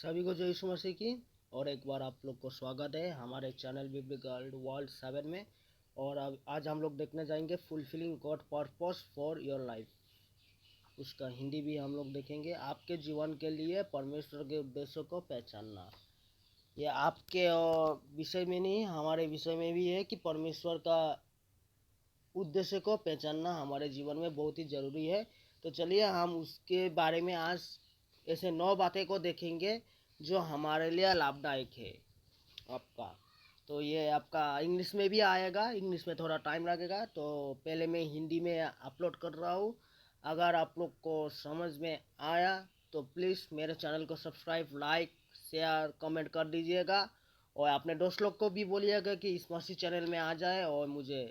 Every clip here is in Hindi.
सभी को जय यीशु मसीह की। और एक बार आप लोग को स्वागत है हमारे चैनल बिब्लिकल वर्ल्ड 7 में। और अब आज हम लोग देखने जाएंगे fulfilling God purpose for your life. उसका हिंदी भी हम लोग देखेंगे। आपके जीवन के लिए परमेश्वर के उद्देश्यों को पहचानना। ये आपके विषय में नहीं, हमारे विषय में भी है कि परमेश्वर का उद्देश्य को पहचानना हमारे जीवन में बहुत ही ज़रूरी है। तो चलिए हम उसके बारे में आज ऐसे 9 बातें को देखेंगे जो हमारे लिए लाभदायक है आपका। तो ये आपका इंग्लिश में भी आएगा, इंग्लिश में थोड़ा टाइम लगेगा, तो पहले मैं हिंदी में अपलोड कर रहा हूँ। अगर आप लोग को समझ में आया तो प्लीज़ मेरे चैनल को सब्सक्राइब, लाइक, शेयर, कमेंट कर दीजिएगा। और अपने दोस्त लोग को भी बोलिएगा कि इस मसीह चैनल में आ जाए और मुझे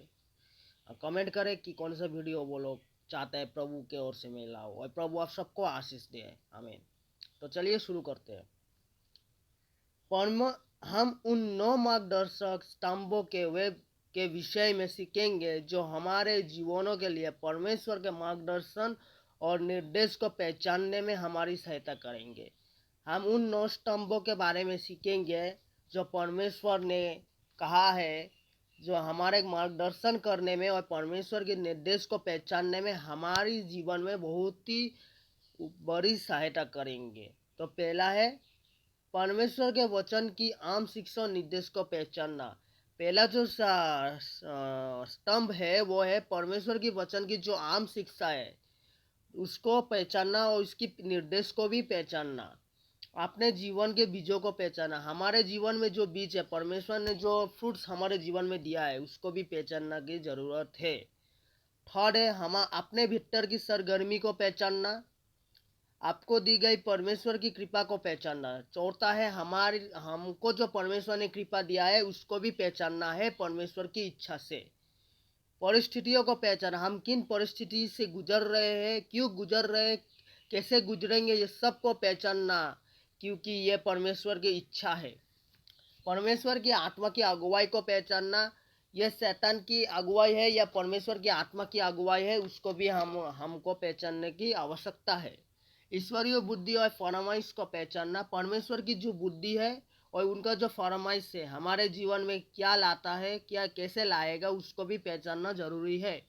कमेंट करें कि कौन सा वीडियो वो लोग चाहते हैं प्रभु के ओर से मैं लाऊं। और प्रभु आप सबको आशीष दे, आमीन। तो चलिए शुरू करते हैं। हम उन 9 मार्गदर्शक स्तंभों के वेब के विषय में सीखेंगे जो हमारे जीवनों के लिए परमेश्वर के मार्गदर्शन और निर्देश को पहचानने में हमारी सहायता करेंगे। हम उन 9 स्तंभों के बारे में सीखेंगे जो परमेश्वर ने कहा है, जो हमारे मार्गदर्शन करने में और परमेश्वर के निर्देश को पहचानने में हमारी जीवन में बहुत ही बड़ी सहायता करेंगे। तो पहला है परमेश्वर के वचन की आम शिक्षा और निर्देश को पहचानना। पहला जो स्तंभ है वो है परमेश्वर की वचन की जो आम शिक्षा है उसको पहचानना और उसकी निर्देश को भी पहचानना। अपने जीवन के बीजों को पहचाना। हमारे जीवन में जो बीज है, परमेश्वर ने जो फ्रूट्स हमारे जीवन में दिया है उसको भी पहचानना की जरूरत है। थर्ड है हम अपने भीतर की सरगर्मी को पहचानना, आपको दी गई परमेश्वर की कृपा को पहचानना। चौथा है हमको जो परमेश्वर ने कृपा दिया है उसको भी पहचानना है परमेश्वर की इच्छा से। परिस्थितियों को पहचाना, हम किन परिस्थिति से गुजर रहे हैं, क्यों गुजर रहे हैं, कैसे गुजरेंगे, ये सब को पहचानना, क्योंकि ये परमेश्वर की इच्छा है। परमेश्वर की आत्मा की अगुवाई को पहचानना, यह शैतान की अगुवाई है या परमेश्वर की आत्मा की अगुवाई है, उसको भी हमको पहचानने की आवश्यकता है। ईश्वरीय बुद्धि और फरमाइश को पहचानना, परमेश्वर की जो बुद्धि है और उनका जो फरमाइश है हमारे जीवन में क्या लाता है, क्या कैसे लाएगा, उसको भी पहचानना जरूरी है।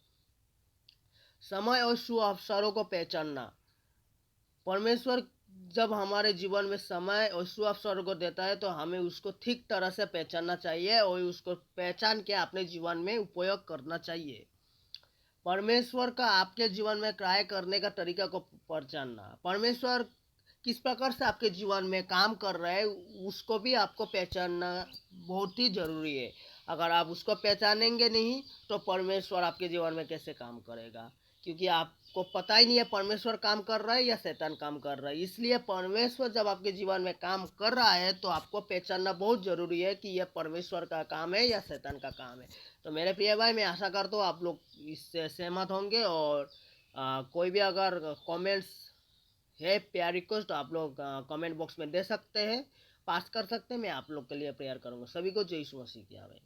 समय और शुभ अवसरों को पहचानना, परमेश्वर जब हमारे जीवन में समय और शुभ अवसरों को देता है तो हमें उसको ठीक तरह से पहचानना चाहिए और उसको पहचान के अपने जीवन में उपयोग करना चाहिए। परमेश्वर का आपके जीवन में कार्य करने का तरीका को पहचानना, परमेश्वर किस प्रकार से आपके जीवन में काम कर रहा है उसको भी आपको पहचानना बहुत ही ज़रूरी है। अगर आप उसको पहचानेंगे नहीं तो परमेश्वर आपके जीवन में कैसे काम करेगा, क्योंकि आपको पता ही नहीं है परमेश्वर काम कर रहा है या शैतान काम कर रहा है। इसलिए परमेश्वर जब आपके जीवन में काम कर रहा है तो आपको पहचानना बहुत ज़रूरी है कि यह परमेश्वर का काम है या शैतान का काम है। तो मेरे प्रिय भाई, मैं आशा करता हूँ आप लोग इससे सहमत होंगे। और कोई भी अगर कमेंट्स है, प्यार रिक्वेस्ट, तो आप लोग कमेंट बॉक्स में दे सकते हैं, पास कर सकते हैं। मैं आप लोग के लिए प्रेयर करूँगा। सभी को जय यीशु मसीह की आमीन।